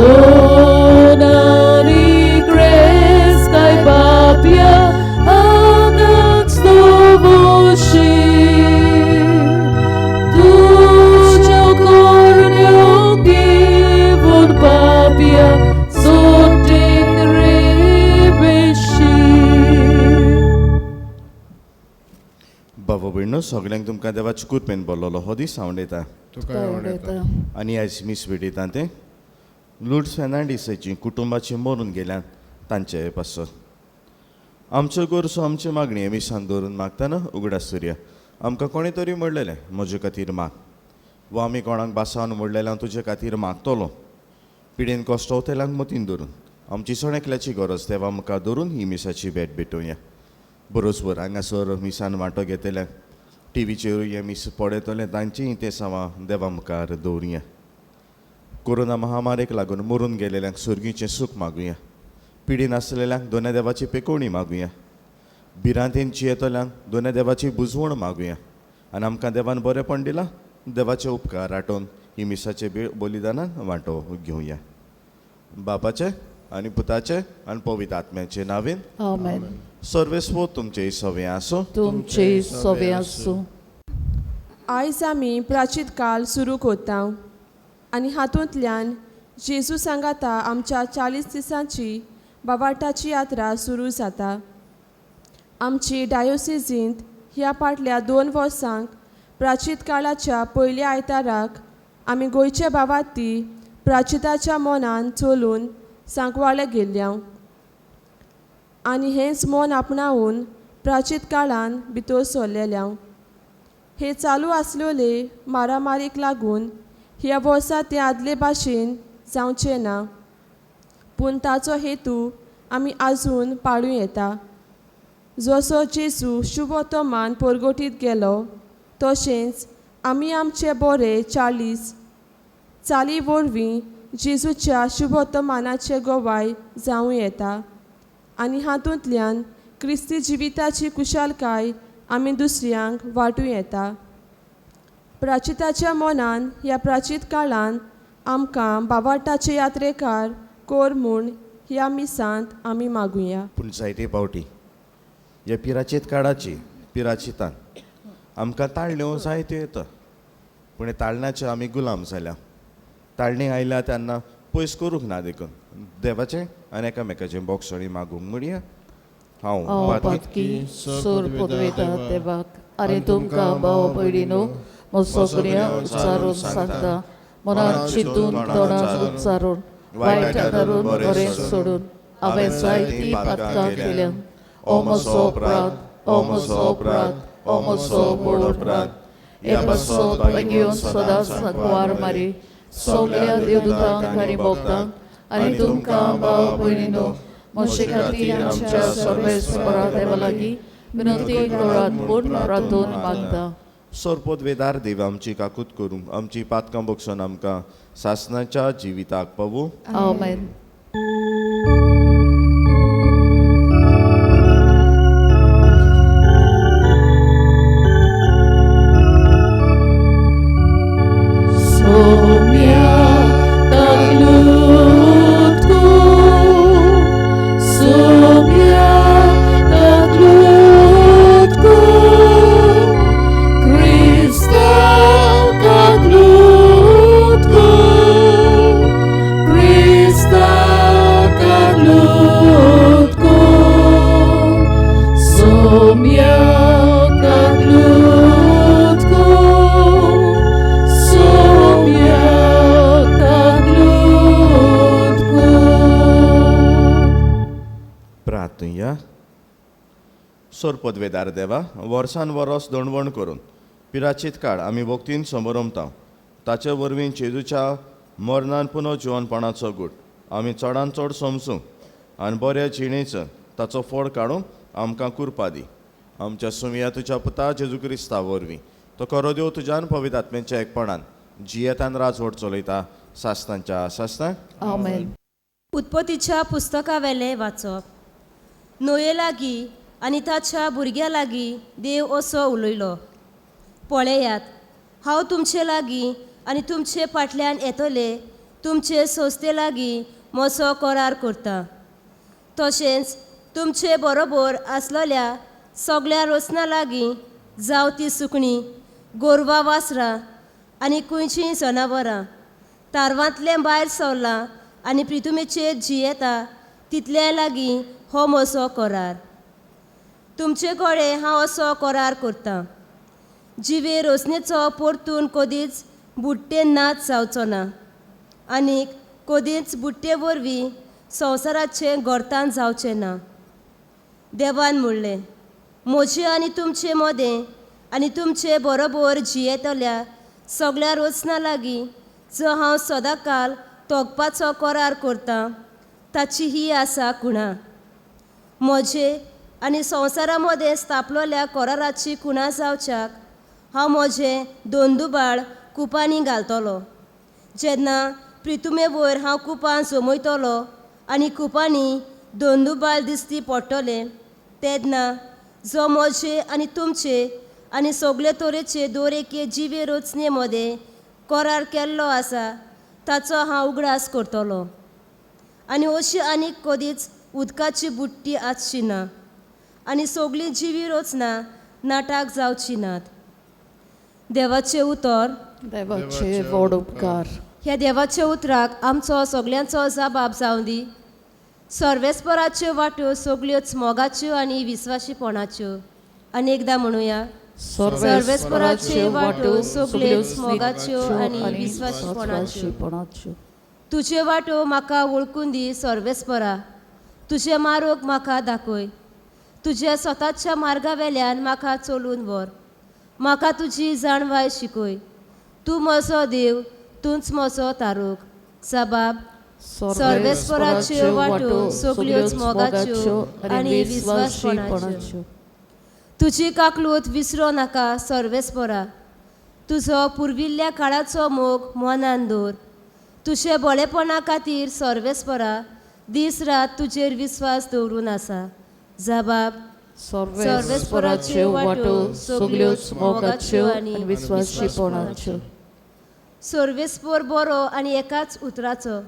Donani grace kai papia anak stovoshi tujo kornio givon papia soting rebeshi. बाबा भयणो सगळ्यांक तुमकां देवाची कृपेन बोललो हो दीस हांव उडयतां तुका आवडटा आनी आयज मीस भेटयता तें लुड्स फेर्नांडीसाची कुटुंबाची मरून गेल्यान तांचे पासत आमच्यो गोरसो आमचे मागणी मिसान दवरून मागतना उगडास दवरया. आमकां कोणें तरी म्हणलेलें म्हजे खातीर माग वा आमी कोणाक बासावन म्हणलेलें हांव तुजे खातीर मागतलो. पिडेन कश्टवतेल्यांक मतीन धरून आमची सणेकल्याची गरज देवा मुखार धरून ही मिसाची भेट भेटोवया. बरोसभर हांगासर मिसान वांटो घेतल्यांक टीव्हीचेर हे मीस पळयतले तांचीय ते सावा देवा मुखार दवरया. कोरोना महामारेक लागून मरून गेलेल्यांक सुर्गीचें सूख मागुया. पिडीन आसलेल्यांक दोना देवाची पेकोवणी मागुया. भिरांतेन जियेतल्यांक दोना देवाची बुजवण मागुया. आनी आमकां देवान बरेंपण दिलां देवाचे उपकार आठोवन ही मिसाचे बलिदानान वांटो घेवया. बापाचे आनी पुताचे आनी पवित्र आत्म्याचे नावेन आमेन. सर्वेस्व तुमचे सवे आसो. तुमचे सवे आसूं. आयज आमी प्राचीत काळ सुरू करता आनी हातूंतल्यान जेजू सांगाता आमच्या 40 दिसांची बाबाटाची यात्रा सुरू जाता. आमची डायोसिजींत ह्या फाटल्या 2 वर्सांक प्राचीत काळाच्या पयल्या आयताराक आमी गोंयचे बावाती प्राचिताच्या मनान चलून सांकवाळे गेल्ल्या आनी हेंच मन आपणावून प्राचीत काळान भितर सरलेल्या. हे चालू आसलेले मारामारीक लागून ह्या वर्सा ते आदले भाशेन जावचे ना, पूण ताचो हेतू आमी आजून पाळूं येता. जसो जेजू शुभोत्तमान परगोटीत गेलो तशेंच आमी आमचे बरे 40 चाली वरवीं जेजूच्या शुभोत्तमानाचे गोवाय जावं येता आनी हातूंतल्यान क्रिस्ती जिविताची कुशालकाय आमी दुसऱ्यांक वांटूं येता. प्राचिताच्या मनान ह्या प्राचीत काळान आमकां बाबाटाचे यात्रेकार कोर म्हूण ह्या मिसांत आमी मागुया. पूण जायते फावटी ह्या पिराचेत काळाची पिराचितान आमकां ताळण्यो जायत्यो येता, पूण हे ताळण्याचे आमी गुलाम जाल्या. ताळणी आयल्या तेन्ना पयस करूंक ना देखून देवाचें आनी एकामेकाचें बोगसणी मागूंक म्हणया. हांव पातकी सोर पदवेता देवाक आनी तुमकां भाव भयणीनो म्हजो सगळ्या उच्चारून सांगता. मनात चिंतून तोंडात उच्चारून वायट धरून बरें सोडून हांवें जायतीं पातकां केल्यां. ओ म्हजो अपराध, ओ म्हजो अपराध, ओ म्हजो व्हड अपराध. हे पासत घेवन सदांच सांकवार मारी सगळ्या देवदूतांक आनी भक्तांक आनी तुमकां भाव भयणीनो म्हजे खातीर आमच्या सर्वेस्परा देवा लागीं विनंती करात म्हूण प्रार्थून मागता. सोरपोत वेदार देव आमची काकूत करूंक आमची पातकां बगसून आमकां सासणाच्या जिविताक पावूं. आमेन. सोर पदवेदार देवा वर्सान वरोस दणवण करून पिराचीत काळ आमी भोगतीन समोरमता. ताचे वरवीं जेजूच्या मरणान पुनर्जिवनपणाचो गूट आमी चडान चड समजूं आनी बऱ्या जिणेचो ताचो फळ काडूंक आमकां कुरपा दी. आमच्या सुमिया तुज्या पुता जेजू क्रिस्ता वरवीं तो खरो देव तुज्यान पवित्र आत्म्याच्या एकपणान जियेतान राजवट चलयता सासणांच्या सासणांक. आमेन. उत्पत्तीच्या पुस्तका वेले वाचप. नोये लागीं आनी ताच्या भुरग्या लागीं देव असो उलयलो, पळयात हांव तुमचे लागीं आनी तुमचे फाटल्यान येतले तुमचे संस्थे लागीं म्हजो करार करता. तशेंच तुमचे बरोबर आसलेल्या सगळ्या रोचना लागीं जावं ती सुकणीं, गोरवां वासरां आनी खंयचींय जनावरां, तारवांतलें भायर सरलां आनी पृथ्वीचेर जी येता तितल्या लागीं हो म्हजो करार. तुमचे कडेन हांव असो करार करतां. जिवे रोचणेचो परतून कदींच बुडटे नाच जावचो ना, आनीक कदींच बुडटे वरवीं संवसाराचें घोरतान जावचें ना. देवान म्हणलें, म्हजे आनी तुमचे मदें आनी तुमचे बरोबर जियेतल्या सगळ्या रोचना लागीं जो हांव सदांकाल तोगपाचो करार करतां ताची ही आसा खुणां. म्हजे आनी संवसारा मदें स्थापलोल्या कराराची खुणां जावच्याक हांव म्हजें दोंदूबाळ कुपांनी घालतलों. जेन्ना पृथ्वे वयर हांव कुपां जमयतलों आनी कुपांनी दोंदूबाळ दिसती पडटले, तेन्ना जो म्हजे आनी तुमचे आनी सगळे तरेचे दर एके जिवे रोचने मदें करार केल्लो आसा ताचो हांव उगडास करतलों. आनी अशी आनीक कदींच उदकाची बुडटी आसची ना, आनी सगळीं जिवी रोचना नाटाक जावची नात. देवाचें उतर. देवाचे व्हड उपकार. ह्या देवाच्या उतराक आमचो सगळ्यांचो जबाब जावं दी. सर्वेस्पराच्यो वाट्यो सगळ्योच मोगाच्यो आनी विस्वाशीपणाच्यो. अनेकदां म्हणुया, सर्वेस्पराच्यो वाट्यो सगळ्योच मोगाच्यो आनी विस्वाशीपणाच्यो. तुजे वाटो म्हाका वळखून दी सर्वेस्परा. तुजे मार्ग म्हाका दाखय. तुज्या स्वताच्या मार्गा वेल्यान म्हाका चलून व्हर. म्हाका तुजी जाणवाय शिकय. तूं म्हजो देव, तूंच म्हजो तारूक. जबाब. सर्वेस्पराच्यो वाट्यो सगळ्योच मोगाच्यो आनी विस्वाशीपणाच्यो. तुजी काकलूत विसरो नाका सर्वेस्परा. तुजो पुर्विल्ल्या काळाचो मोग मनान दवर. तुजे बळेपणा खातीर सर्वेस्परा दीस रात तुजेर विस्वास दवरून आसा. जबाब. सर्वेस्पराच्यो वाट्यो सगळ्योच मोगाच्यो आनी विस्वाशीपणाच्यो. सर्वेस्पर बरो आनी एकाच उतराचो.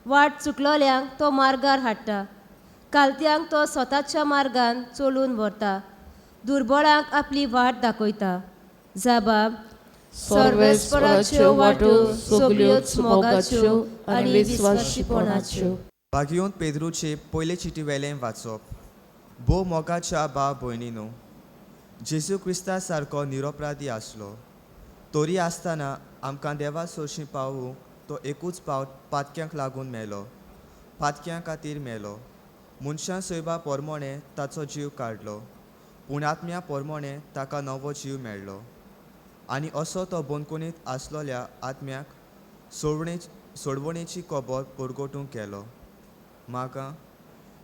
वाट चुकलोल्यांक तो मार्गार हाडटा. कालत्यांक तो स्वताच्या मार्गान चलून व्हरता. दुर्बळांक आपली वाट दाखयता. जबाब. सर्वेस्पराच्यो वाट्यो सगळ्योच मोगाच्यो आनी विस्वाशीपणाच्यो. भागयोन पेद्रूचे पयले चिटी वेलें वाचप. भोव मोगाच्या भाव भयणीनो, जेजू क्रिस्ता सारको निरपराधी आसलो, तोरी आसतना आमकां देवा सोशी पावूं तो एकूच पावट पातक्यांक लागून मेलो. पातक्यां खातीर मेलो. मनशां सोयबा पोरमोणें ताचो जीव काडलो, पूण आत्म्या पोरमोणें ताका नवो जीव मेळ्ळो. आनी असो तो बोनकुणीत आसलोल्या आत्म्याक सोडवणेची खबर परगटूंक केलो. म्हाका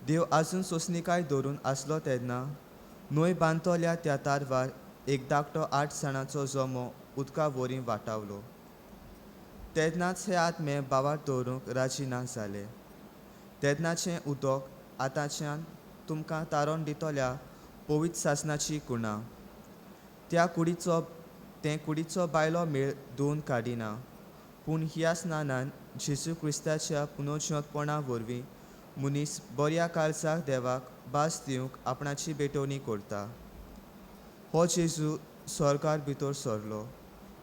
देव आजून सोंसणीकाय धरून आसलो तेन्ना न्हंय बांदतल्या त्या तारवार एक धाकटो 8 जाणांचो जमो उदका वरी वाटावलो. तेन्नाच हे आत्मे बावार दवरूंक राजी ना जाले. तेन्नाचें उदक आतांच्यान तुमकां तारोन दितल्या पवित्र सासनाची कुणां. ते कुडीचो बायलो मेळ धुवन काडिना, पूण ह्या स्नानान जेजू क्रिस्ताच्या पुनर्जीवंतपणा वरवीं मनीस बऱ्या काळजाक देवाक भास दिवंक आपणाची बेटवणी करता. हो जेजू स्वर्गार भितर सरलो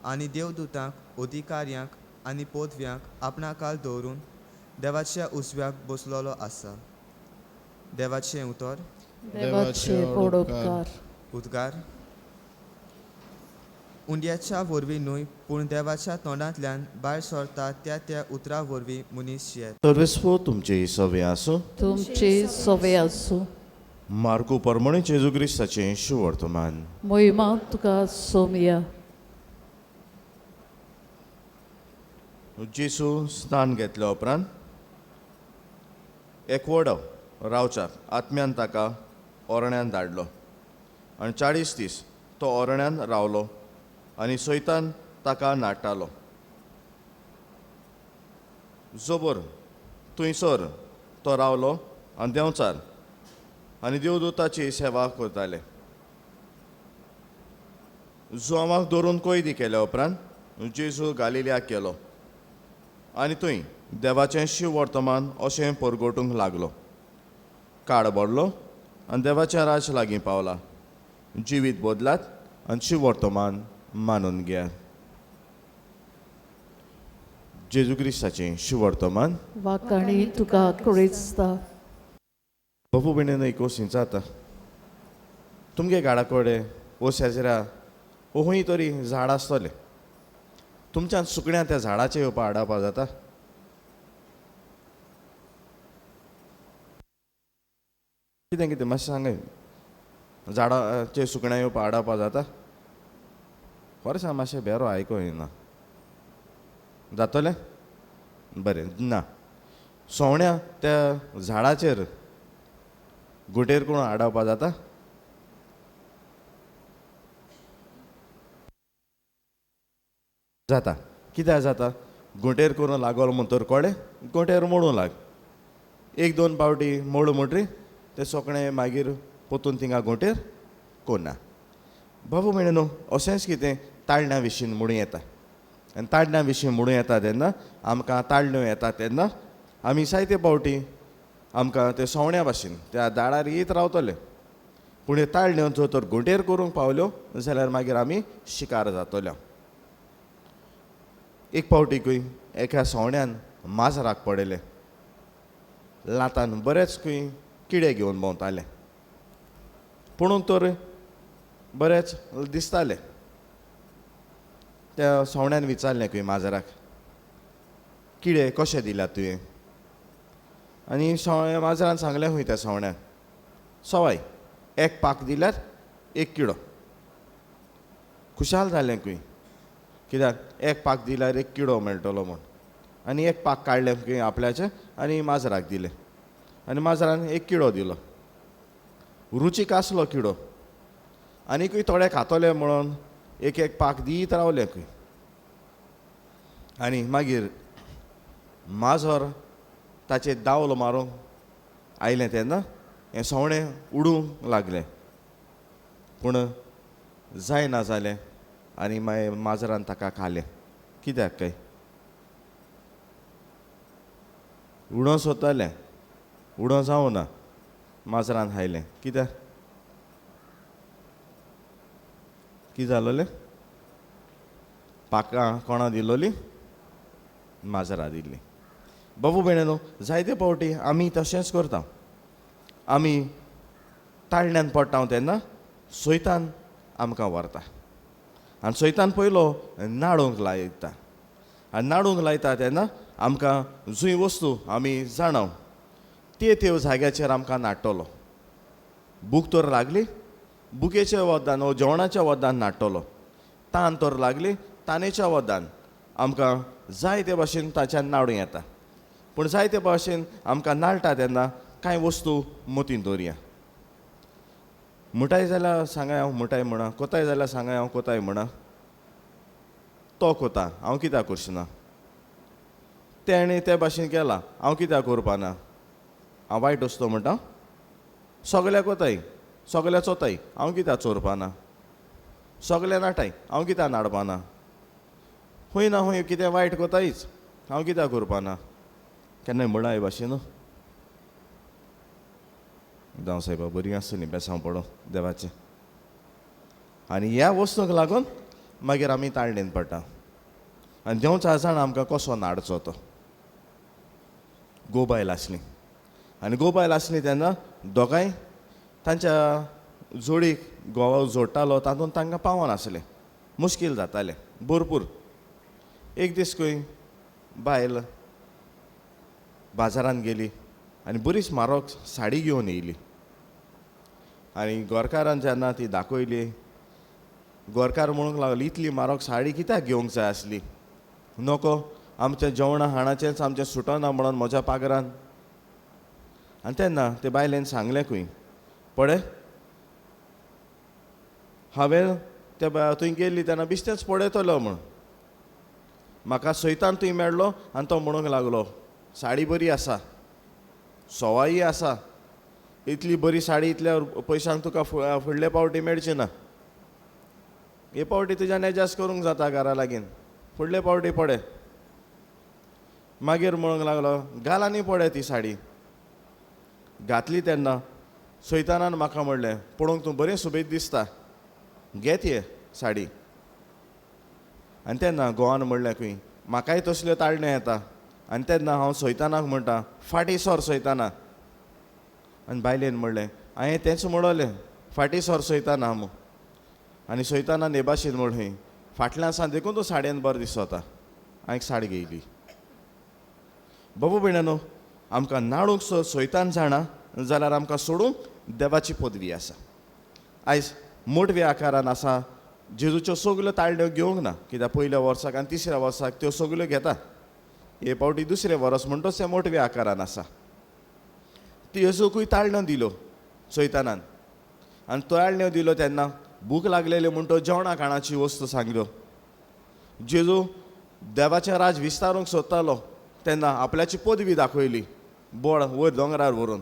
आनी देवदूतांक, अधिकाऱ्यांक आनी पदव्यांक आपणा काल दवरून देवाच्या उजव्याक बसलोलो आसा. देवाचें उतर. देवाचे व्हड उपकार. उद्गार. उंड्याच्या वरवीं न्हय, पूण देवाच्या तोंडांतल्यान भायर सरता त्या उतरा वरवीं मनीस येत. सर्वेस्पो तुमची सवे आसूं. तुमची सवे आसूं. मार्कू परमणे जेजू क्रिस्ताचें शुवर्तमान. महिमा तुका सोमिया. जेजू स्नान घेतल्या उपरांत एकवडो रावच्याक आत्म्यान ताका ओरण्यांत धाडलो आनी 40 दीस तो ओरण्यांत रावलो आनी सैतान ताका नाट्टालो. जोबोर थंयसर तो रावलो आनी देंवचार आनी देवदूताची सेवा करताले. जोमाक धरून कैदी केल्या उपरांत जेजू गालिल्याक गेलो आनी थंय देवाचें शिव वर्तमान अशें परगोटूंक लागलो. काळ बोडलो आनी देवाचें राज लागीं पावलां. जिवीत बदलात आनी शिव वर्तमान मानून घेयात. जेजू क्रिस्ताचें शिव वर्तमान वाकाणी तुका क्रिस्ता. बाबू भयणीन एक वसींच जाता. तुमगे गाडा कडेन वो शेजऱ्या वो खंय तरी झाड आसतलें. तुमच्यान सुकण्यां त्या झाडाचेर येवपा आडावपा जाता. कितें कितें मातशें सांगाय. झाडाचेर सुकण्यां येवपा आडावपा जाता. खरें सांग मातशें बेरो आयको येना. जातलें बरें ना. सोवण्या त्या झाडाचेर गुटेर कोण आडावपा जाता. जाता. कित्याक जाता. गुटेर करून लागलो म्हणटोर कोडे गुटेर मोडूं लाग. एक दोन पावटी मोडू म्हणटरी ते सोकणें मागीर पोतून थिंगा गुटेर कोन्ना. बाबू म्हणे न्हू अशेंच कितें ताळण्या विशीं म्हणूं येता. आनी ताळण्या विशीं म्हणूं येता तेन्ना आमकां ताळण्यो येता तेन्ना आमी जायते पावटी आमकां ते सोवण्या भाशेन त्या दाळार येत रावतले. पूण हे ताळण्यो जर तर गुटेर करूंक पावल्यो जाल्यार मागीर आमी शिकार जातल्यो. एक पावटीकूय एका सोवण्यान माजराक पडयलें. लातान बरेच खंय किडे घेवन भोंवताले. पुणून तर बरेच दिसताले. त्या सोवण्यान विचारलें खंय माजराक किडे कशे दिल्यात तुवें. आनी माजरान सांगलें खंय त्या सोवण्याक सवाय एक पाक दिल्यार एक किडो. खुशाल जालें खंय. कित्याक एक पाक दिल्यार एक किडो मेळटलो म्हूण. आनी एक पाक काडलें खंय आपल्याचें आनी माजराक दिलें. आनी माजरान एक किडो दिलो. रुचीक आसलो किडो. आनीकूय थोडे खातले म्हणून एक एक पाक दीत रावले खंय. आनी मागीर माजर ताचे दावलो मारूंक आयलें तेन्ना हें सोवणें उडूंक लागलें. पूण जायना जालें आनी मागीर माजरान ताका खालें. कित्याक काय उडों सोदतालें उडों जावना. माजरान खायलें. कित्याक कितें जालोलें. पाकां कोणा दिलोली माजरा दिल्ली. बाबू भयणीनो जायते पावटी आमी तशेंच करता. आमी ताळण्यान पडटा तेन्ना सैतान आमकां व्हरता. आनी सैतान पयलो नाडूंक लायता. आनी नाडूंक लायता तेन्ना आमकां जुंय वस्तू आमी जाणव त्यो जाग्याचेर आमकां नाडटलो. भूक तर लागली बुकेच्या वदान वो जेवणाच्या वदान नाडटलो. तान तर लागली तानेच्या वदान आमकां जाय ते भाशेन ताच्यान नाडूं येता. पूण जायते भाशेन आमकां नाडटा तेन्ना कांय वस्तू मतीन दवरया. मुठाय जाल्यार सांगाय हांव मुठाय म्हणा. कोताय जाल्यार सांगाय हांव कोताय म्हणा. तो कोता हांव कित्याक करचना. तेणें ते भाशेन केलां हांव कित्याक करपाना. हांव वायट वस्तू म्हणटा. सगल्या कोताय सगल्या चोताय हांव कित्याक चोरपाना. सगले नाटाय हांव कित्याक नाडपाना. खंय ना खंय कितें वायट कोतायच हांव कित्याक करपाना. केन्नाय म्हणा हे भाशेन जावं सायबा बरी आसतली बेसांव पडो देवाचें. आनी ह्या वस्तूंक लागून मागीर आमी ताळणेन पडटा. आनी देंवचा जाण आमकां कसो नाडचो तो. गोबायल आसली. आनी गोबायल आसली तेन्ना दोगांय तांच्या जोडीक घोवा जोडटालो तातूंत तांकां पावनासलें. मुश्कील जातालें भरपूर. एक दीस खंय बायल बाजारान गेली आनी बरीच म्हारग साडी घेवन येयली. आनी गोरकारान जेन्ना ती दाखयली गोरकार म्हणूंक लागली इतली म्हारग साडी कित्याक घेवंक जाय आसली. नोको आमच्या जेवणा हाणाचेंच आमचें सुटना म्हणून म्हज्या पागरान. आनी तेन्ना ते बायलेन सांगलें खंय पळय हांवें त्या थंय गेल्ली तेन्ना बिश्टेंच पळयतलो म्हूण. म्हाका सैतान थंय मेळ्ळो आनी तो म्हणूंक लागलो साडी बरी आसा सवाय आसा. इतली बरी साडी इतल्या पयशांक तुका फुडले पावटी मेळची ना. हे पावटी तुज्यान एडजस्ट करूंक जाता घरा लागीं. फुडले पावटी पळय मागीर म्हणूंक लागलो घाल आनी पळय ती साडी. घातली तेन्ना सैतानान म्हाका म्हणलें पळोवंक तूं बरें सुबेज दिसता, घे ती साडी. आनी तेन्ना घोवान म्हणलें खंय म्हाकाय तसल्यो ताळण्यो येता. आनी तेन्ना हांव सैतानाक म्हणटा फाटीं सर सैताना. आनी बायलेन म्हणलें हांवें तेंच म्हणलें फाटीं सर सैताना म्हूण. आनी सैतानान हे भाशेन म्हणलें फाटल्यान सावन देखून तूं साडयेन बरो दिसता. हांवें साडी घेयली. बाबू भयणानो, आमकां नाडूंक सैतान जाणा जाल्यार आमकां सोडूंक देवाची पदवी आसा. आयज मोठव्या आकारान आसा जेजूच्यो सगल्यो ताळण्यो घेवंक ना, कित्याक पयल्या वर्साक आनी तिसऱ्या वर्साक त्यो सगल्यो घेता. हे पावटी दुसरें वर्स म्हणटच ते मोठव्या आकारान आसा. जेजूकूय ताळण्यो दिल्यो सैतानान. आनी ताळण्यो दिल्यो तेन्ना भूक लागलेल्यो म्हणटो जेवणा खाणाची वस्तू सांगल्यो. जेजू देवाचें राज विस्तारूंक सोदतालो तेन्ना आपल्याची पदवी दाखयली बोड वयर दोंगरार व्हरून.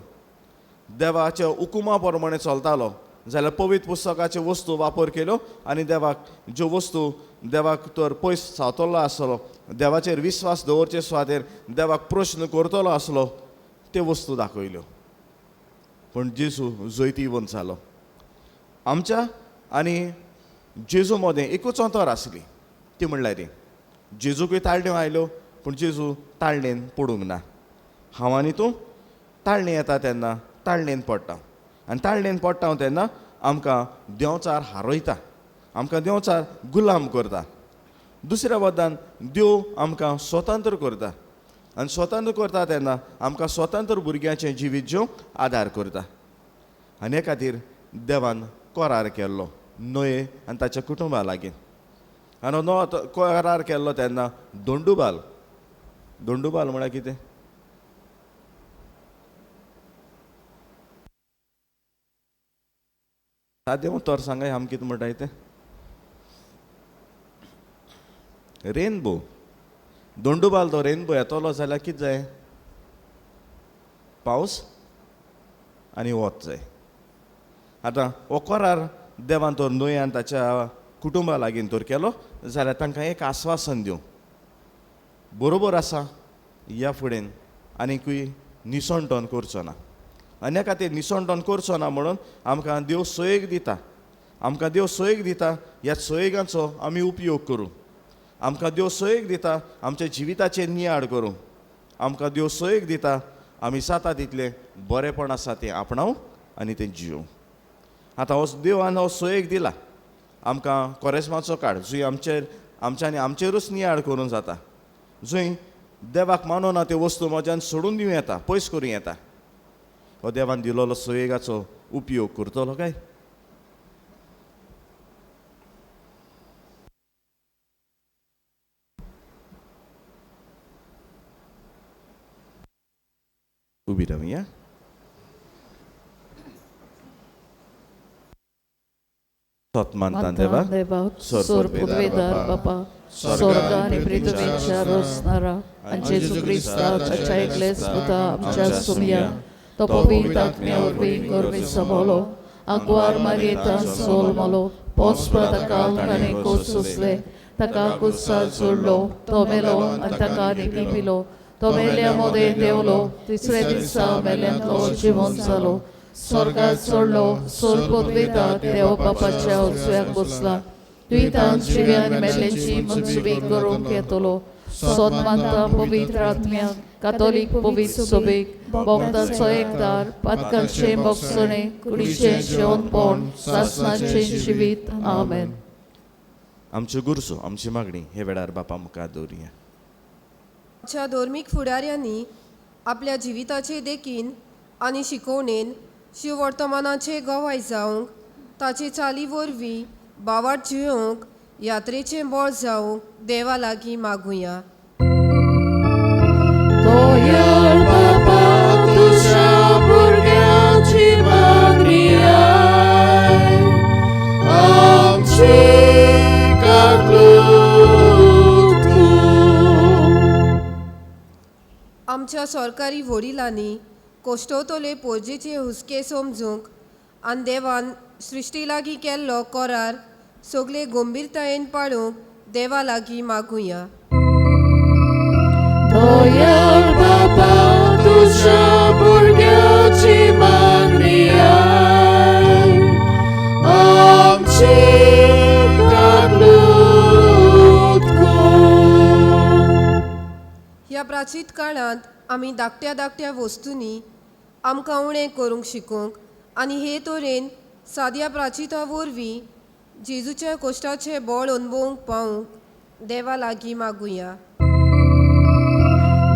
देवाच्या हुकुमा प्रमाणे चलतालो जाल्यार पवित्र पुस्तकाच्यो वस्तू वापर केल्यो आनी देवाक ज्यो वस्तू देवाक तर पयस सावतलो आसलो, देवाचेर विस्वास दवरचे सुवातेर देवाक प्रश्न करतलो आसलो, त्यो वस्तू दाखयल्यो. पूण जेजू जैतिवंत जालो. आमच्या आनी जेजू मदें एकूच अंतर आसली, ती म्हणल्यार ती जेजूकूय ताळण्यो आयल्यो पूण जेजू ताळणेन पडूंक ना. हांव आनी तूं ताळणी येता तेन्ना ताळणेन पडटा. आनी ताळणेन पडटा तेन्ना आमकां देंवचार हारयता, आमकां देंवचार गुलाम करता. दुसऱ्या बद्दान देव आमकां स्वतंत्र करता. आनी स्वतंत्र करता तेन्ना आमकां स्वतंत्र भुरग्याचें जिवीत जिवंक आदार करता. आनी हे खातीर देवान करार केल्लो नोये आनी ताच्या कुटुंबा लागीं. आनी करार केल्लो तेन्ना दोंडूबाल म्हळ्यार कितें? सादें उतर सांगाय आमी कितें म्हणटाय तें? रेनबो. दोंडूबाल तो रेनबो येतलो जाल्यार कितें जाय? पावस आनी वत जाय. आतां हो करार देवान तर नुयान ताच्या कुटुंबा लागीं तर केलो जाल्यार तांकां एक आस्वासन दिवं बरोबर आसा ह्या फुडें आनीकूय निसंटोन करचो ना. आनी ह्या खातीर निसंटोन करचो ना म्हणून आमकां देव सयेग दिता. आमकां देव सयेग दिता ह्या सयेगांचो आमी उपयोग करूं. आमकां देव सयेग दिता आमच्या जिविताचेर नियाळ करूं. आमकां देव सयेग दिता आमी जाता तितलें बरेंपण आसा तें आपणावं आनी तें जियोवं. आतां हो देवान हो सयेग दिला आमकां कोरेस्माचो काळ जंय आमच्यांनी आमचेरूच नियाळ करूं जाता, जंय देवाक मानूना त्यो वस्तू म्हज्यान सोडून दिवं येता, पयस करूं येता. हो देवान दिलोलो सयेगाचो उपयोग करतलो काय? उबी रावया. सत्मानता देवा सोर पदवीदार बापा स्वर्ग आणि पृथ्वीच्या रोसणारा आणि जेजू ख्रिस्ता ताच्या एकलेस्पता आमच्या सुमिया तो पवित्र आत्म्यावरवी gorvisamolo aguar marieta solmolo posprata kalkane kosusle taka kussa zullo tomelo antakani pipilo tomelemo de deolo तिसरे दिसा मेलेंतलो जिवंत जालो स्वर्गात सोडलो सोर पदवीता देव बापाच्या उजव्याक बसला द्वितांत जिव्यान मेल्यांची मनसुबी करूंक येतलो सन्मानता पवित्र आत्म्याक कातोलीक पवित्र सभेक भक्तांचो एकदार पातकांचे मोक्षणे कुडीचें जेवणपण सासणाचें जिवीत आमेन. आमच्यो गुरसो आमची मागणी हे वेळार बापा मुखार दवरया. आमच्या धर्मीक फुडाऱ्यांनी आपल्या जिविताचे देखीन आनी शिकवणेन शिववर्तमानाचे गवाय जावंक ताचे चाली वरवीं बावाट जियोंक यात्रेचें बळ जावंक देवा लागीं मागुया. Doyar Baba तुझ्या भुरग्याची मागणी आय आमची काकूट तूं. आमच्या सरकारी वडिलांनी कोश्टोतोले पोरजेचे हुस्के समजूंक आनी देवान सृश्टी लागीं केल्लो करार सगळे गंभीरतायेन पाळूंक देवा लागीं मागुया. Doyar प्राचीन काळांत आमी धाकट्या धाकट्या वस्तूंनी आमकां उणें करूंक शिकूंक आनी हे तरेन साद्या प्राचिता वरवीं जेजूच्या कोश्टाचें बळ अनुभवूंक पावूंक देवा लागीं मागुया.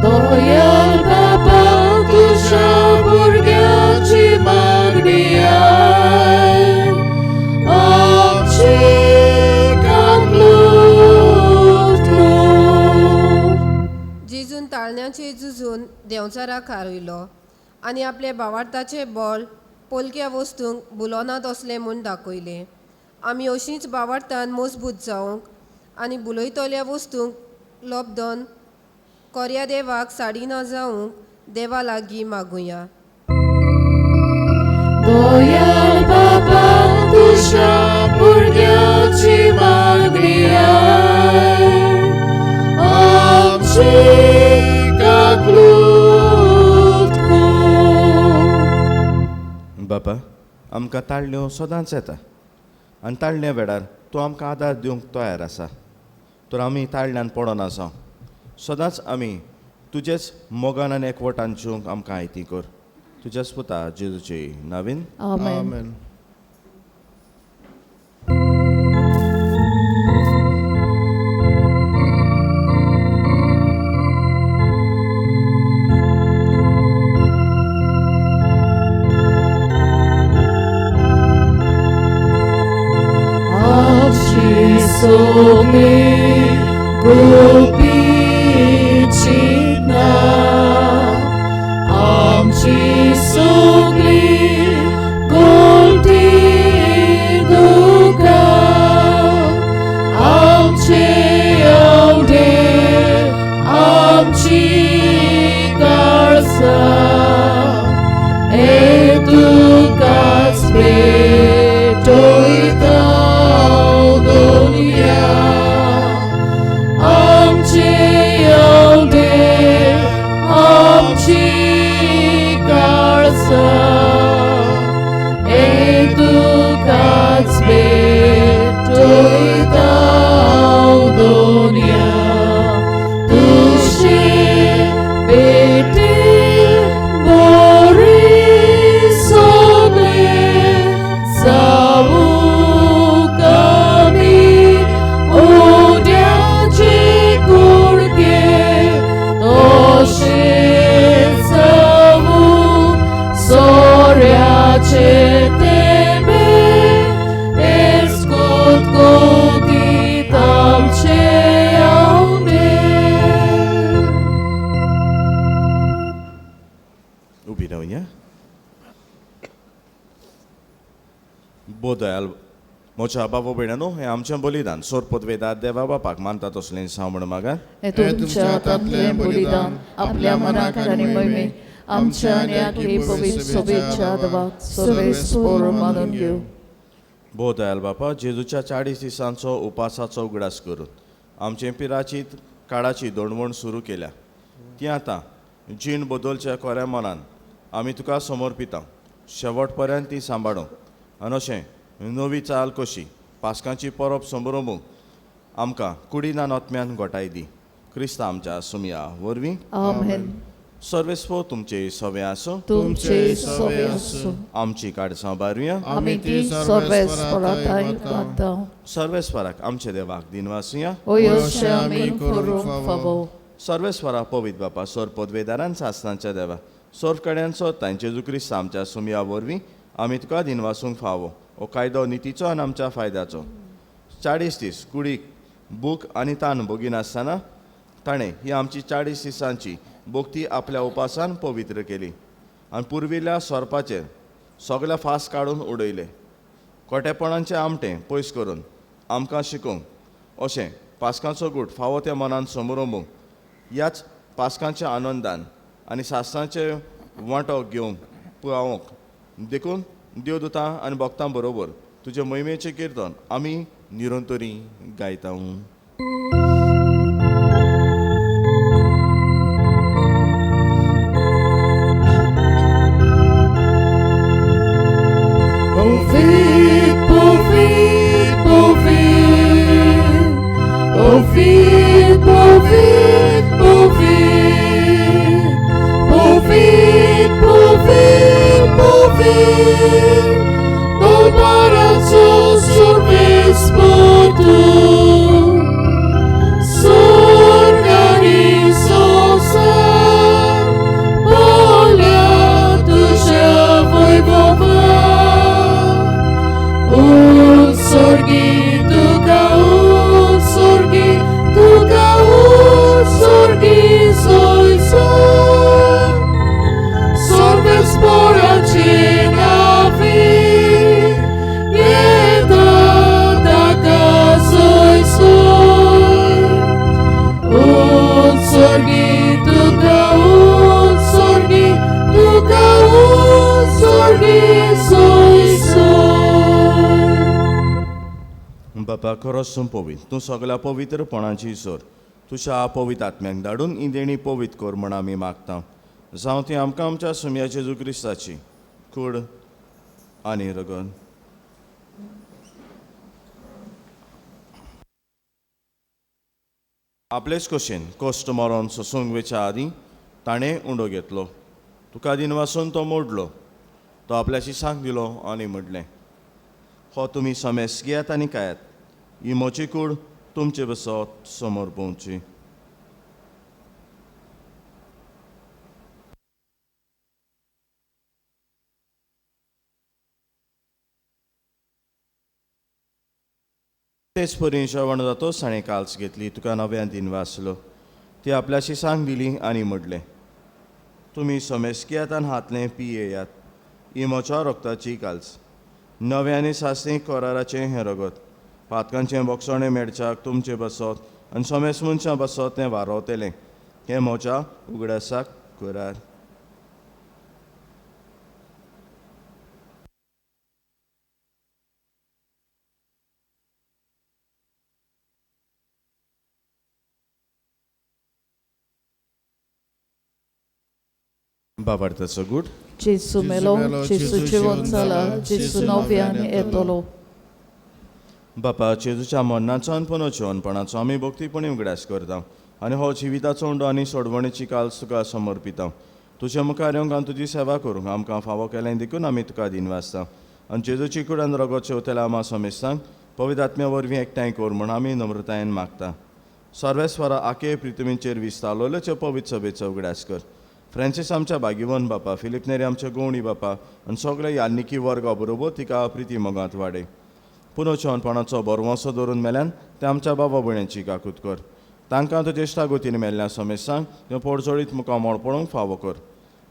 दयाल बाबा तुझ्या भुरग्याची मागणी आय, आमची काकूट कर. जेजून ताळण्याचे झुजून देंवचाराक हारयलो आनी आपल्या भावार्थाचें बळ पोलक्या वस्तूंक बुलोनात असलें म्हूण दाखयलें. आमी अशींच भावार्थान मजबूत जावंक आनी बुलयतल्या वस्तूंक लोबदन कोऱ्या देवाक साडिना जावंक देवा लागीं मागुया. दयाल बाबा तुझ्या भुरग्याची मागणी आय, आमची काकूट कर. बापा आमकां ताळण्यो सदांच येता आनी ताळण्या वेळार तूं आमकां आदार दिवंक तयार आसा. तर आमी ताळण्यान पडोन आसा. सदांच आमी तुजेच मोगान आनी एकवटान जिवंक आमकां आयती कर. तुज्याच पुता जेजूचे नांवान आमेन. आमची सोने गोपीची ना, आमची सगळी गोष्टी दुका, आमचे एवढे आमची काळजा हे तुकाच भेटोयता दुनिया. आमचे एवढे आमची काळजा हे तुकाच भेटोयता दुनिया. तुझे बेटे बरे सगळे जावूक आमी उद्याचे कुडके तशेंच जावूं सोऱ्याचे तेंबे एस्कोत कोतीत आमचे आवडे. उबी रावया. बोदयाल म्हज्या बाबा भयणानो हें आमचें बलिदान सोरपोत वेदांत देवा बापाक मानता तसलें सावण मागात. हे तुमच्या हातांतलें बलिदान आपल्या मनाक आनी मैमे आमच्या आनी आखरी पवित्र सोबेच्या देवाक सर्वेस्पर मानून घेवं. बोदयाल बापा जेजूच्या 40 दिसांचो उपासाचो उगडास करून आमचे पिराची काळाची दोणवण सुरू केल्या. ती आतां जीण बदलच्या कोऱ्या मनान आमी तुका समर्पिता. शेवट पर्यंत ती सांबाळूंक आनी अशें नवी चाल कशी पास्कांची परब संभ्रमूंक आमकां कुडीना नोतम्यान घोटाय दी. क्रिस्ता आमच्या सुमया वरवीं आमेन. सर्वेस्व तुमचे सवे आसूं. तुमचे सवे आसूं. आमची काडसां बारुया. आमी ती सर्वेस्पराताय मागता. सर्वेस्वराक आमचे देवाक दिनवासुया. होय अशें आमी करूंक फावो. सर्वेस्वरा पवित्र बापा सोर पदवेदारान सासनांच्या देवा सोर कड्यांचो तांचे जेजू क्रिस्त आमच्या सुमया वरवीं आमी तुका दिनवासूंक फावो. हो कायदो नितीचो आनी आमच्या फायद्याचो. 40 दीस कुडीक बूक आनी तान भोगीन आसतना ताणें ही आमची 40 दिसांची भोगती आपल्या उपासान पवित्र केली आनी पुर्विल्ल्या सोरपाचेर सगळे फास काडून उडयले. खोटेपणांचें आमटें पयस करून आमकां शिकोवंक अशें पास्कांचो गूट फावो त्या मनान समोरंबूंक ह्याच पास्कांच्या आनंदान आनी सासणाचे वांटो घेवंक पावोंक देखून देवदूतां आनी भक्तां बरोबर तुजे महिमेचें किर्तन आमी निरंतरी गायता. Ovid, Ovid, Ovid, बापा खरोच तूं पवित्र, तूं सगळ्या पवित्रपणाची सोर. तुझ्या पवित्र आत्म्याक धाडून ही देणी पवित्र कर म्हण आमी मागता. जावं ती आमकां आमच्या सुमया जेजू क्रिस्ताची कूड आनी रगत. आपलेच कशेन कोश्ट मरोन सोसूंक वेच्या आदीं ताणें उंडो घेतलो. तुका दिन वासून तो मोडलो. तो आपल्या शिसांक दिलो आनी म्हणलें, हो तुमी समेस घेयात आनी खायात. ही म्हजी कूड तुमचे बसत समोर पोवची. तेच परी जेवण जातोच ताणें काल्स घेतली. तुका नव्यान दिन वाचलो. ती आपल्या शिसांक दिली आनी म्हणलें, तुमी समेस घेयात आनी हातलें पियेयात. ही म्हज्या रक्ताची काल्स, नवें आनी सासणी कराराचें हें रगत. पातकांचें बोगसणें मेडच्याक तुमचे बसत आनी समेस मनशां बसत तें वारोवतलें. हें म्हज्या उगडासाक करार. बाबार्थाचो गूड. Jesu melo, Jesu जिवंत जाला, Jesu नव्यान येतलो. बापा जेजूच्या मरणाचो आनी पुनर्जीवनपणाचो आमी भक्तीपणी उगडास करता आनी हो जिविताचो उंडो आनी सोडवणेची काल्स तुका समर्पिता. तुजे मुखार येवंक आनी तुजी सेवा करूंक आमकां फावो केलें देखून आमी तुका दिन वाचता. आनी जेजूची कूड आनी रगत शेवतेल्या आमा समेस्तांक पवित्र आत्म्या वरवीं एकठांय कर म्हण आमी नम्रतायेन मागता. सर्वेस्वरा आखे पृथ्वीचेर विस्तारलोल्याचे पवित्र सभेचो उगडास कर. फ्रांसीस आमच्या भागीवन बापा, फिलीप नेरी आमच्या गवणी बापा आनी सगळे यान्निकी वर्गा बरोबर तिका प्रिती मोगांत वाडय. पुनर्जीवनपणाचो बरवंसो धरून मेल्यान ते आमच्या बाबा भयणींची काकूत कर. तांकां तुजे इश्टागोतीन मेल्ल्या समेस्तांक त्यो पोडजोळीत मुखार मोडपडूंक फावो कर.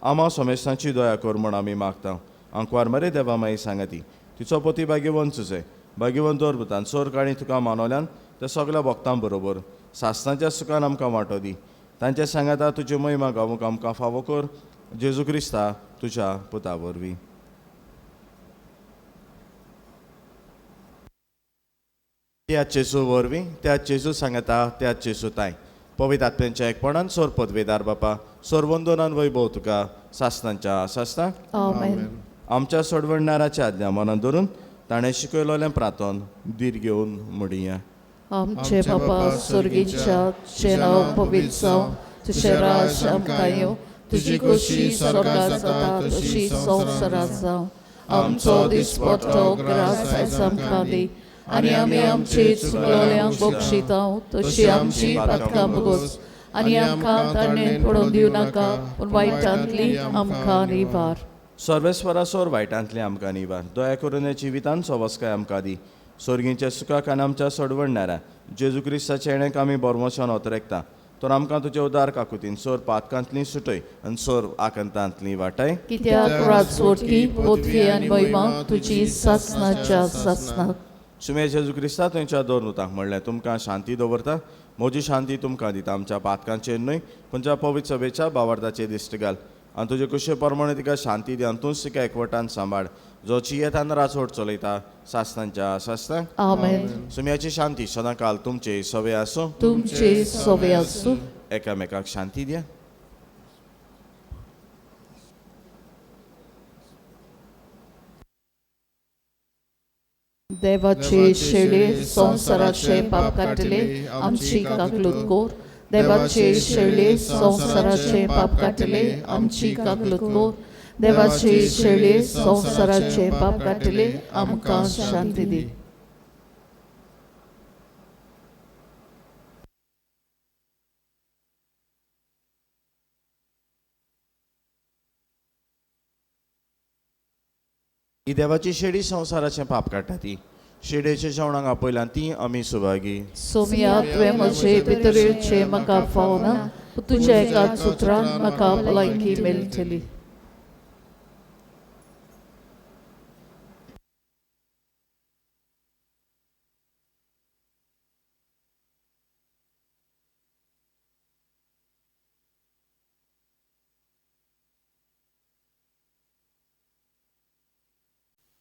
आमा समेस्तांची दया कर म्हण आमी मागता. आंकवार मरे देवा माई सांगाती तिचो पती भाग्यवन चुजे भाग्यवन दोरभुतान सोर काणी तुका मानवल्यान त्या सगळ्या भक्तां बरोबर सासणाच्या सुखान आमकां वांटो दी. तांचे सांगाता तुजी महिमा गावूंक आमकां फावो कर. जेजू क्रिस्ता तुज्या पुता वरवीं. त्याच जेजू वरवीं त्याच जेजू सांगाता त्याच जेजू ताय पवित्र आत्म्यांच्या एकपणान सोर पदवेदार बापा सोर वंदनान वैभव तुका सासणांच्या सासता. Amen. आमच्या सोडवणाराच्या आज्ञा मनान धरून ताणें शिकयलोलें प्रार्थन दीर घेवन म्हणया. आमचे बापा स्वर्गीच्या तुझें नांव पवित्र जावं, तुझें राज आमकां येवं, तुजी खोशी स्वर्गांत जाता तशी संवसारांत जावं. आमचो दिसपट्टो ग्रास आयज आमकां दी आनी आमी आमची चुकलोल्यांक बक्षितांव तशी आमची पातकां बगोस आनी आमकां ताणें पडोवन दिवं नाका पूण वायटांतली आमकां निवार. सर्वेस्वरा सोर वायटांतले आमकां निवार. दया करून हे जिवितान सवस्काय आमकां दी. स्वर्गींच्या सुखाक आनी आमच्या सोडवणाऱ्या जेजू क्रिस्ताच्या येण्याक आमी बरमोशान ओतरेकता. तर आमकां तुजे उदार काकुतीन सोर पातकांतली सुटय आनी सोर आकंतांतली वाटाय. कित्याक राजवटी पोतकी आनी महिमा तुजी सासणाच्या सासणाक. सुमे जेजू क्रिस्ता थंयच्या दोरनुतांक म्हणलें तुमकां शांती दवरता. म्हजी शांती तुमकां दिता. आमच्या पातकांचेर न्हय पूण ज्या पवित्र सभेच्या बावार्थाचेर दिश्ट घाल आनी तुजे कुशे प्रमाणे तिका शांती दी आनी तूंच तिका एकवटान सांबाळ जो चियेतान राजवट चलयता सासणांच्या सासतांक. आमेन. सुम्याची शांती सदां काल तुमचे सवे आसूं. तुमचे सवे आसूं. एकामेकाक शांती दिया. देवाचे शेळे संवसाराचे पाप काडले आमची काकलूत कोर. देवाचे शेळे संवसाराचे पाप काडले आमची काकलूत कोर. देवाचे शेळे संवसाराचे पाप काडले आमकां शांती दी. ही देवाची शेडी संवसाराचें पाप काडटा ती. शेडेच्या जेवणाक आपयल्यान ती आमी सुभागी. सोमया तुवें म्हजे भितरचे म्हाका फावना तुज्या एका सुत्रान म्हाका भलायकी मेळटली.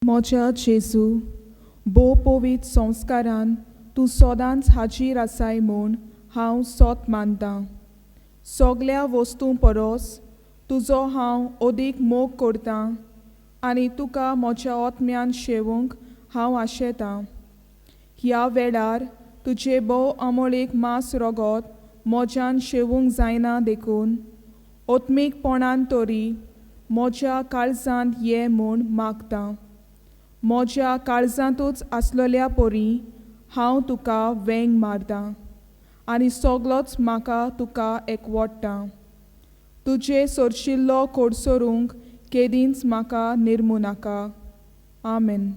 मोच्या जेजू भोव पवित्र संस्कारान तूं सोदांच हाजीर आसाय म्हूण हांव सोत मानतां. सगल्या वस्तूं परस तुजो हांव अदीक मोग करतां आनी तुका म्हज्या ओतम्यान शेवूंक हांव आशेतां. ह्या वेळार तुजे भोव अमोळीक मांस रगत म्हज्यान शेवूंक जायना देखून ओत्मीकपणान तरी म्हज्या काळजांत ये म्हूण मागतां. म्हज्या काळजांतूच आसलेल्या परी हांव तुका वेंग मारतां आनी सगलोच म्हाका तुका एकवडटा. तुजे सोरशिल्लो कोडसोरूंक केदींच म्हाका निर्मू नाका. आमेन.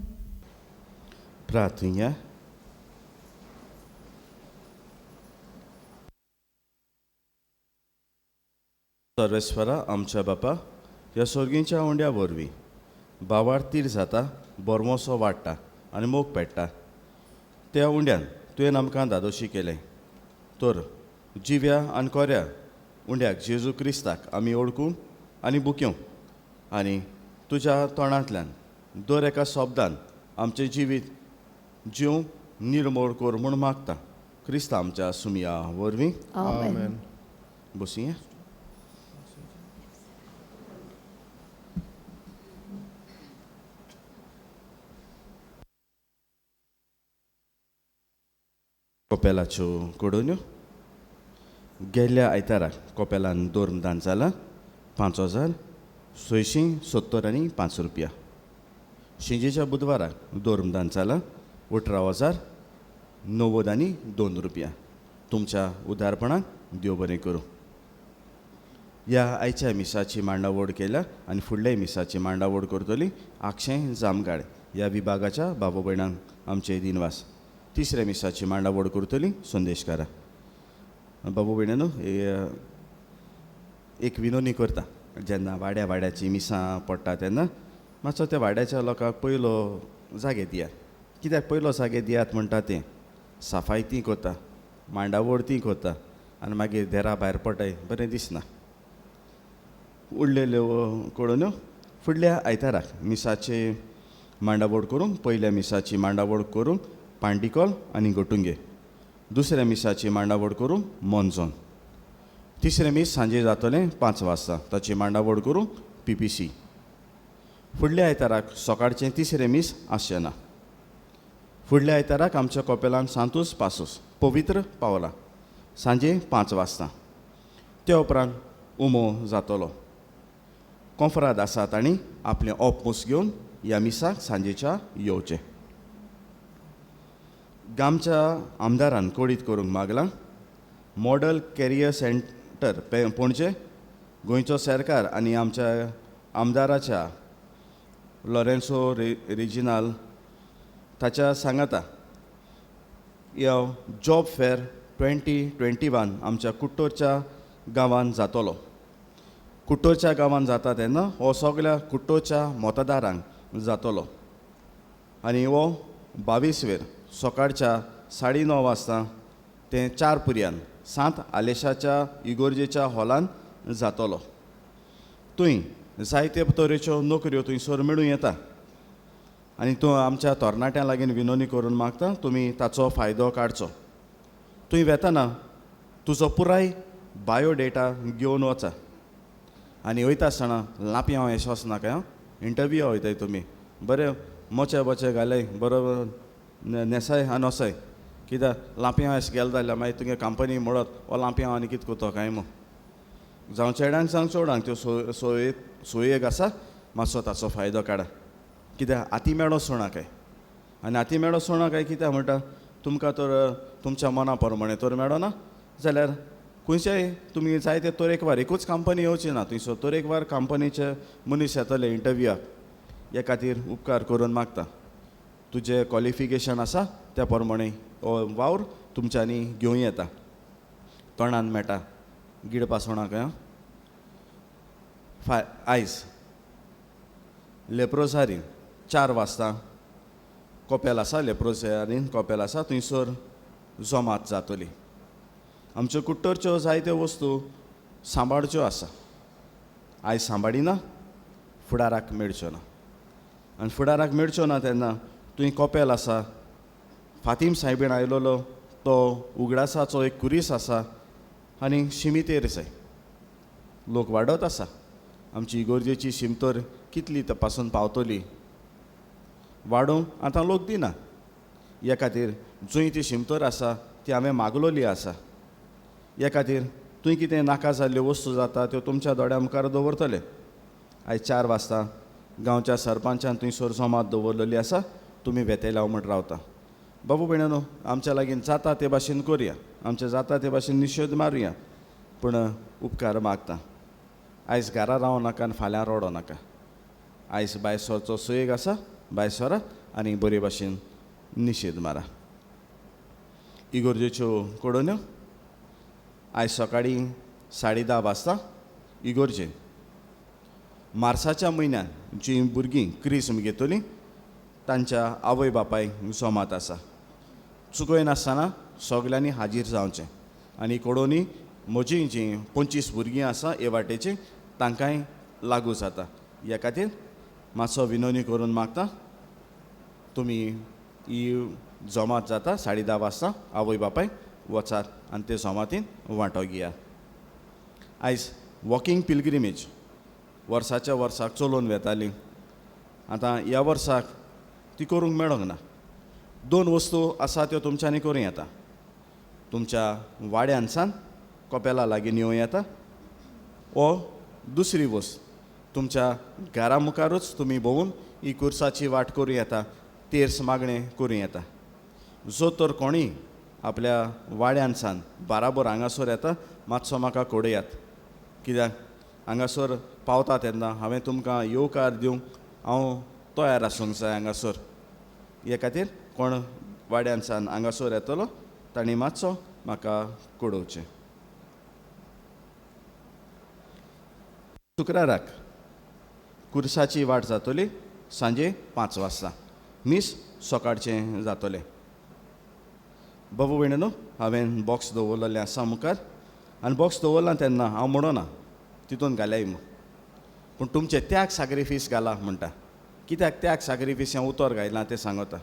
प्रार्थना. सर्वेस्वरा आमच्या बापा, ह्या सोर्गींच्या ओंड्या वरवीं भावार तीर जाता, बोरमोसो वाडटा आनी मोग पेट्टा. त्या उंड्यान तुवें आमकां दादोशी केलें. तर जिव्या आनी कोऱ्या उंड्याक जेजू क्रिस्ताक आमी ओळखूं आनी बुक्यो आनी तुज्या तोंडांतल्यान दर एका शब्दान आमचें जिवीत जीव निर्मोळ कर म्हूण मागता. क्रिस्त आमच्या सुमया वरवीं. आमेन. बसी. कोपेलाच्यो कोडोन्यो. गेल्ल्या आयताराक कोपेलान दान जालां 5,670 रुपया. शिंजेच्या बुधवाराक दान जालां 18,092 रुपया. तुमच्या उदारपणाक देव बरें करूं. ह्या आयच्या मिसाची मांडावळ केल्या आनी फुडल्या मिसाची मांडावळ करतली आक्षें जामगाड ह्या विभागाच्या बाबा भयणांक आमचे दिनवास. तिसऱ्या मिसाची मांडावळ करतली संदेशकारा. बाबू भयणानो, एक विनोनी करता. जेन्ना वाड्याची मिसां पडटा तेन्ना मातसो त्या वाड्याच्या लोकांक पयलो जागे दियात. कित्याक पयलो जागे दियात म्हणटा तें साफाई ती कोता, मांडावळ ती कोता आनी मागीर देरा भायर पडटाय बरें दिसना. उरलेल्यो कळोन्यो फुडल्या आयताराक मिसाचे मांडावळ करूंक, पयल्या मिसाची मांडावळ करूंक पांडिकोल आनी गोटुंगे. दुसऱ्या मिसाची मांडावळ करूंक मोनजोन. तिसरें मीस सांजे जातलें 5 वाजता. ताची मांडावळ करूंक PPC. फुडल्या आयताराक सकाळचें तिसरें मीस आसचें ना. फुडल्या आयताराक आमच्या कोपेलान सांतूस पासूस पवित्र पावला सांजे 5 वाजता. त्या उपरांत उमो जातलो. कोंफराद आसात आनी आपलें ओपमूस घेवन ह्या मिसाक सांजेच्या येवचें. गामच्या आमदारान कोडीत करूंक मागलां. मॉडल कॅरियर सेंटर पणजे गोंयचो सरकार आनी आमच्या आमदाराच्या लॉरेन्सो रिजिनाल ताच्या सांगाता ह्यो जॉब फेर 2021 आमच्या कुट्टोरच्या गांवांत जातलो. कुट्टोरच्या गांवांत जाता तेन्ना हो सगळ्या कुट्टोरच्या मतदारांक जातलो आनी हो 22 सकाळच्या 9:30 वाजता ते 4 पर्यंत सांत आलेशाच्या इगोर्जेच्या हॉलान जातलो. थंय जायते तरेच्यो नोकऱ्यो थंयसर मेळूं येता आनी तूं आमच्या तरणाट्यां लागीं विनोनी करून मागता तुमी ताचो फायदो काडचो. थंय वेतना तुजो पुराय बायोडेटा घेवन वचा आनी वयता आसतना लांपयां येशे वचनाका. इंटरव्यू वयताय तुमी बरें मोचे घाले बरो नेसाय आनी वसाय. कित्याक लांपयां अशें गेले जाल्यार मागीर तुगे कंपनी म्हणत हो लांपयां आनी कितें कोतो काय मो जावं चेड्यांक सांग चोडांक त्यो सोयेक आसा मातसो ताचो फायदो काडा. कित्याक हाती मेळो सोणाकाय आनी हाती मेळो सोणाकाय कित्याक म्हणटा तुमकां तर तुमच्या मना प्रमाणें तर मेळना जाल्यार खंयच्याय तुमी जायते तरेकवार एकूच कंपनी येवची ना. थंयसर तरेकवार कंपनीचे मनीस येतले इंटरव्यूआक. हे खातीर उपकार करून मागता तुजें क्वॉलिफिकेशन आसा त्या प्रमाणें हो वावर तुमच्यांनी घेवं येता. तोंडान मेळटा गिड पासोणाक. आयज लेप्रोसारीन 4 वाजता कोपेल आसा. लेप्रोसारीन कोपेल आसा थंयसर जमात जातली. आमच्यो कुट्टोरच्यो जायत्यो वस्तू सांबाळच्यो आसा. आयज सांबाळिना फुडाराक मेळच्यो ना आनी फुडाराक मेळच्यो ना तेन्ना थंय कोपेल आसा फातीम साहेबीण आयलोलो तो उगडासाचो एक कुरीस आसा आनी शिमितेर जाय लोक वाडत आसा आमची इगोर्जेची शिमतोर कितली तपासून पावतली वाडोवंक आतां लोक दिना ह्या खातीर जंय ती शिमतोर आसा ती हांवें मागलोली आसा ह्या खातीर तुवें कितें नाका जाल्ल्यो वस्तू जाता त्यो तुमच्या दोळ्या मुखार दवरतले आयज 4 वाजता गांवच्या सरपंचान थंयसर जमात दवरलेली आसा तुमी वेते लाव म्हण रावता बाबू भयणानो आमच्या लागीं जाता ते भाशेन करया आमचें जाता ते भाशेन निशेध मारुया पूण उपकार मागता आयज घरा रावं नाका आनी फाल्यां रडो नाका आयज भायर सरचो सयेग आसा भायर सरा आनी बरे भाशेन निशेध मारा इगोर्जेच्यो कोडोन्यो आयज सकाळीं 10:30 वाजता इगोर्जेन मार्साच्या म्हयन्यान जीं भुरगीं क्रिस्म घेतलीं तांच्या आवय बापायक जमात आसा चुकय नासतना सगल्यांनी हाजीर जावचें आनी कोडोनी म्हजीं जीं 25 भुरगीं आसा हे वाटेचीं तांकांय लागू जाता ह्या खातीर मातसो विनवणी करून मागता तुमी ही जमात जाता 10:30 वाजता आवय बापाय वचात आनी ते जमातीन वांटो घेया आयज वॉकिंग पिलग्रिमेज वर्साच्या वर्साक चलोवन वेतालीं आतां ह्या वर्साक ती करूंक मेळोंक ना 2 वस्तू आसा त्यो तुमच्यांनी करूं येता तुमच्या वाड्यांसान कोपेला लागीं येवं येता ओ दुसरी वस्त तुमच्या घरा मुखारूच तुमी भोंवून ही कुर्साची वाट करूं येता तेर्स मागणें करूं येता जो तर कोणीय आपल्या वाड्यांसान बाराबर हांगासर येता मातसो म्हाका कोडयात कित्याक हांगासर पावता तेन्ना हांवें तुमकां येवकार दिवंक हांव तयार आसूंक जाय हांगासर हे खातीर कोण वाड्यांसान हांगासर येतलो तांणी मातसो म्हाका कोडोवचें शुक्राराक कुर्साची वाट जातली सांजे 5 वाजता मीस सकाळचें जातलें बाबू भयणीनो हांवें बॉक्स दवरलेलें आसा मुखार आनी बॉक्स दवरला तेन्ना हांव म्हणना तितून घाल्याय म्हूण पूण तुमचे त्याग सॅक्रिफीस घाला म्हणटा कित्याक त्याग सॅक्रिफीस हें उतर घायलां तें सांगता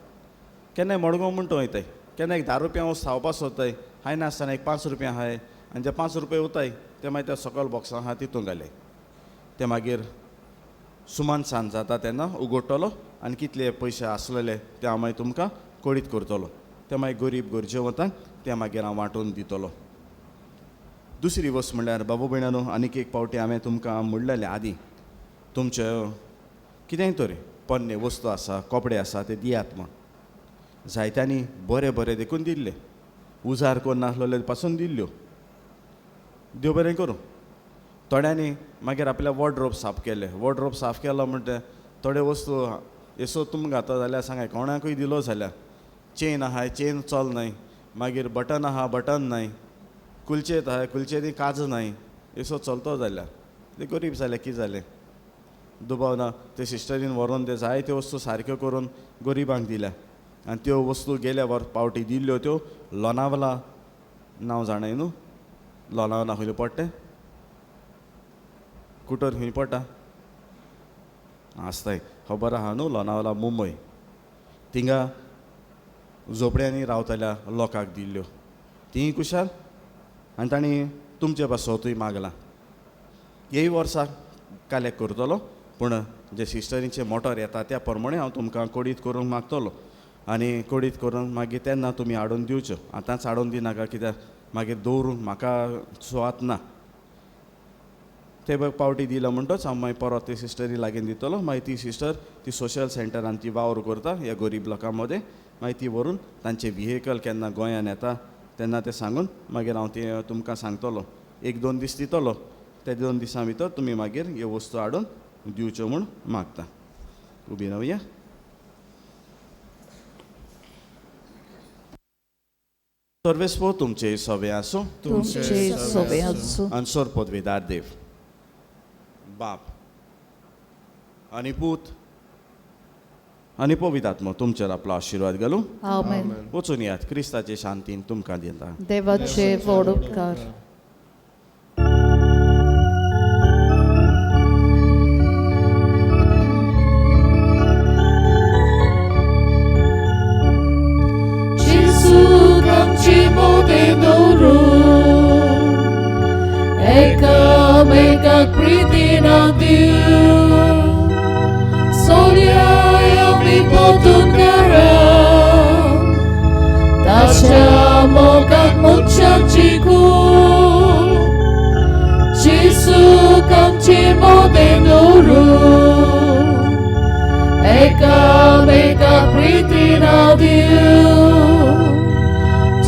केन्नाय मडगो म्हणटा वयताय केन्ना एक 10 रुपया वस्त खावपा सोदताय हाय नासतना एक 5 रुपया हाय आनी जे 5 रुपया वताय ते मागीर त्या सकयल बॉक्सां आहा तितून घाले ते मागीर सुमान सांज जाता तेन्ना उगडटलो आनी कितले पयशे आसलेले ते हांव मागीर तुमकां कोडीत करतलो ते मागीर गरीब गरजेवंतांक ते मागीर हांव वांटून दितलो दुसरी वस्त म्हणल्यार बाबू भयणानो आनीक एक पावटी हांवें तुमकां म्हणलेलें आदीं तुमचे कितेंय तरी पोन्ने वस्तू आसा कपडे आसा ते दियात म्हण जायत्यांनी बरें बरें देखून दिल्ले उजार कोन्न नासलेले पासून दिल्ल्यो देव बरें करूं थोड्यांनी मागीर आपल्या वॉर्ड्रोब साफ केले वॉर्ड्रोब साफ केलो म्हणटा थोडे वस्तू एसो तुमकां घातो जाल्यार सांगाय कोणाकूय दिलो जाल्यार चेन आहाय चेन चल नाय मागीर बटन आहा बटन नाय कुलचेत आहाय कुलचेनी काज नाय एसो चलतो जाल्यार ते गरीब जाले कितें जालें दुबाव ना ते सिस्टरीन व्हरून ते जाय त्यो वस्तू सारक्यो करून गरिबांक दिल्या आनी त्यो वस्तू गेल्या पावटी दिल्ल्यो त्यो लोनावला नांव जाणाय न्हू लोनावला खंय पडटें कुटर खंय पडटा आसताय खबर आहा न्हू लोनावला मुंबय थिंगा झोपड्यांनी रावतल्या लोकांक दिल्ल्यो तीय कुशाल आनी तांणी तुमचे पासोतूय मागलां हेय वर्साक कलेक्ट करतलो पूण जे सिस्टरींचे मोटर येता त्या प्रमाणे हांव तुमकां कोडीत करूंक मागतलो आनी कोडीत करून मागीर तेन्ना तुमी हाडून दिवच्यो आतांच हाडून दिनाका कित्याक मागीर दवरूंक म्हाका सुवात ना ते पावटी दिलो म्हणटच हांव मागीर परत ते सिस्टरी लागीं दितलो मागीर ती सिस्टर ती सोशल सेंटरान ती वावर करता ह्या गरीब लोकां मदें मागीर ती व्हरून तांचे व्हिकल केन्ना गोंयान येता तेन्ना ते सांगून मागीर हांव ते तुमकां सांगतलो 1-2 दीस दितलो ते 2 दिसां भितर तुमी मागीर ह्यो वस्तू हाडून दिवच्यो म्हूण मागता उबी रावया सर्वेस्पो तुमचे सवे आसूं तुमचे सोबे आसूं अन्सोर पदवेदार देव बाप आनी पूत आनी पवित्र आत्मा तुमचेर आपलो आशिर्वाद घालूं आमेन वचून यात क्रिस्ताचे शांतीन तुमकां दिता देवाचे व्हड उपकार diu Solia mi potun garam Tachamo kag muchachiku Jisu kam chimo denuru Eka meka priti na diu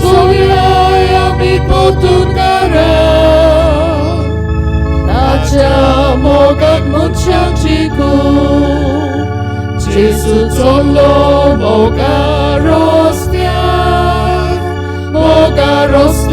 Solia mi potun garam Tachamo kag muchachiku Jisu solo moga rostia moga ros